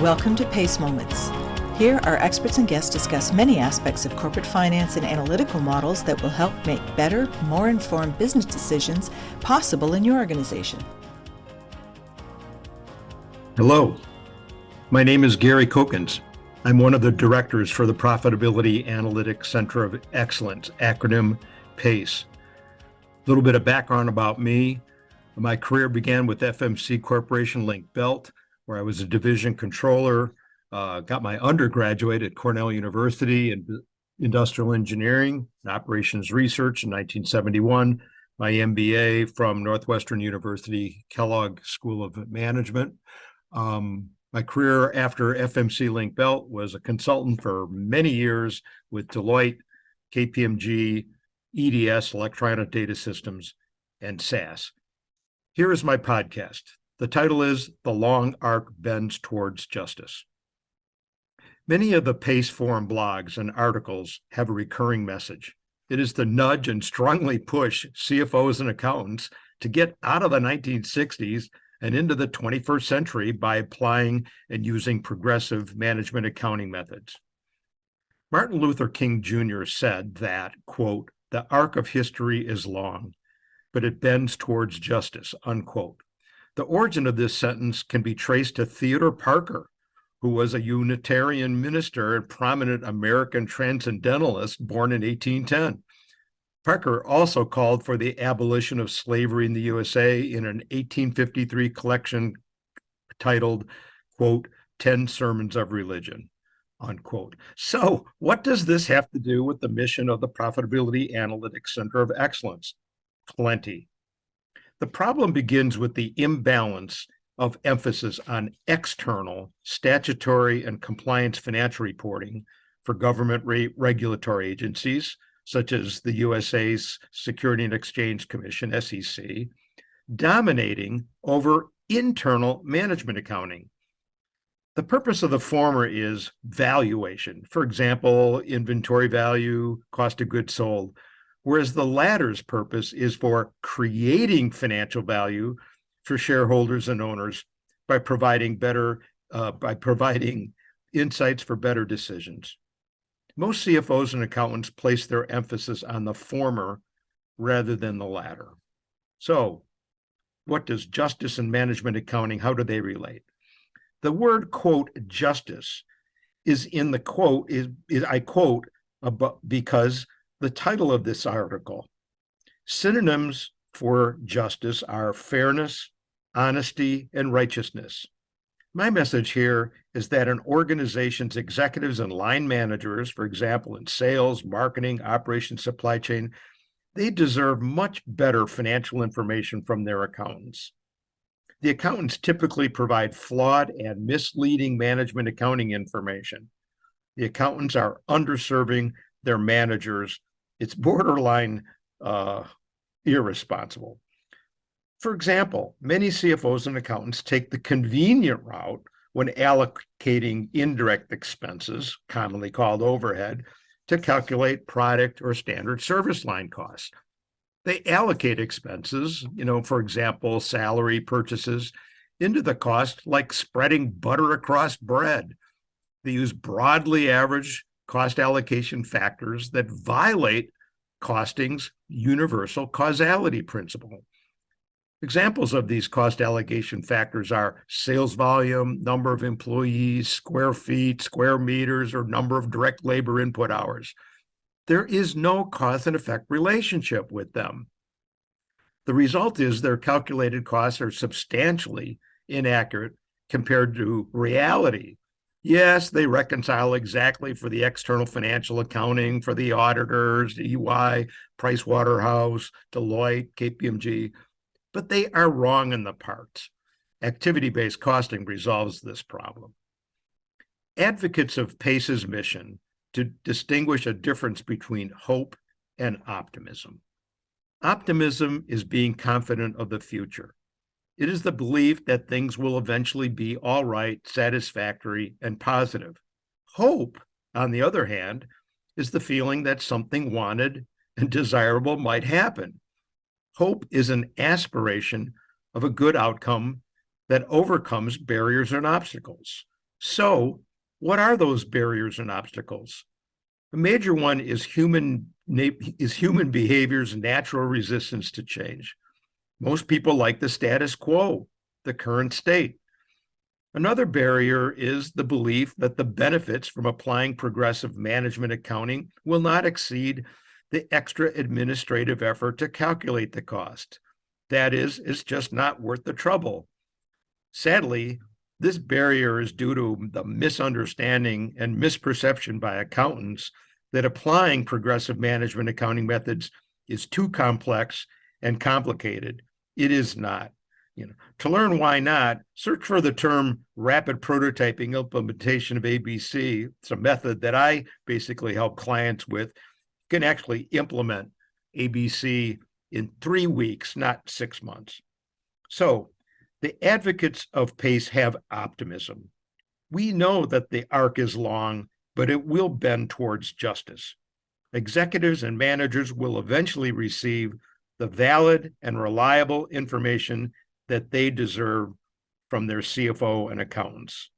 Welcome to PACE Moments. Here, our experts and guests discuss many aspects of corporate finance and analytical models that will help make better, more informed business decisions possible in your organization. Hello, my name is Gary Cokins. I'm one of the directors for the Profitability Analytics Center of Excellence, acronym PACE. A little bit of background about me. My career began with FMC Corporation Link Belt, where I was a division controller, got my undergraduate at Cornell University in industrial engineering and operations research in 1971, my MBA from Northwestern University Kellogg School of Management. My career after FMC Link Belt was a consultant for many years with Deloitte, KPMG, EDS, Electronic Data Systems, and SAS. Here is my podcast. The title is The Long Arc Bends Towards Justice. Many of the PACE Forum blogs and articles have a recurring message. It is to nudge and strongly push CFOs and accountants to get out of the 1960s and into the 21st century by applying and using progressive management accounting methods. Martin Luther King Jr. said that, quote, "The arc of history is long, but it bends towards justice," unquote. The origin of this sentence can be traced to Theodore Parker, who was a Unitarian minister and prominent American transcendentalist born in 1810. Parker also called for the abolition of slavery in the USA in an 1853 collection titled, quote, 10 Sermons of Religion, unquote. So what does this have to do with the mission of the Profitability Analytics Center of Excellence? Plenty. The problem begins with the imbalance of emphasis on external, statutory, and compliance financial reporting for government regulatory agencies, such as the USA's Security and Exchange Commission, SEC, dominating over internal management accounting. The purpose of the former is valuation, for example, inventory value, cost of goods sold, whereas the latter's purpose is for creating financial value for shareholders and owners by providing insights for better decisions. Most CFOs and accountants place their emphasis on the former rather than the latter. So, what does justice and management accounting, how do they relate? The word, quote, justice is in the quote, I quote, because the title of this article. Synonyms for justice are fairness, honesty, and righteousness. My message here is that an organization's executives and line managers, for example, in sales, marketing, operations, supply chain, they deserve much better financial information from their accountants. The accountants typically provide flawed and misleading management accounting information. The accountants are underserving their managers. It's borderline irresponsible. For example, many CFOs and accountants take the convenient route when allocating indirect expenses, commonly called overhead, to calculate product or standard service line costs. They allocate expenses, for example, salary purchases, into the cost like spreading butter across bread. They use broadly average cost allocation factors that violate costing's universal causality principle. Examples of these cost allocation factors are sales volume, number of employees, square feet, square meters, or number of direct labor input hours. There is no cause and effect relationship with them. The result is their calculated costs are substantially inaccurate compared to reality. Yes, they reconcile exactly for the external financial accounting, for the auditors, EY, Pricewaterhouse, Deloitte, KPMG, but they are wrong in the parts. Activity-based costing resolves this problem. Advocates of PACE's mission to distinguish a difference between hope and optimism. Optimism is being confident of the future. It is the belief that things will eventually be all right, satisfactory, and positive. Hope, on the other hand, is the feeling that something wanted and desirable might happen. Hope is an aspiration of a good outcome that overcomes barriers and obstacles. So, what are those barriers and obstacles? A major one is human behavior's natural resistance to change. Most people like the status quo, the current state. Another barrier is the belief that the benefits from applying progressive management accounting will not exceed the extra administrative effort to calculate the cost. That is, it's just not worth the trouble. Sadly, this barrier is due to the misunderstanding and misperception by accountants that applying progressive management accounting methods is too complex and complicated. It is not. To learn why not, search for the term rapid prototyping implementation of ABC. It's a method that I basically help clients with. You can actually implement ABC in 3 weeks, not 6 months. So the advocates of PACE have optimism. We know that the arc is long, but it will bend towards justice. Executives and managers will eventually receive the valid and reliable information that they deserve from their CFO and accountants.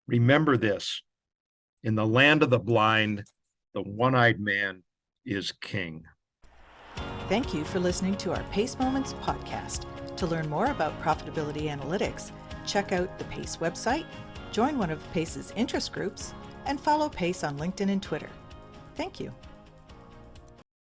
Remember this: in the land of the blind, the one-eyed man is king. Thank you for listening to our PACE Moments podcast. To learn more about profitability analytics, check out the PACE website, join one of PACE's interest groups, and follow PACE on LinkedIn and Twitter. Thank you.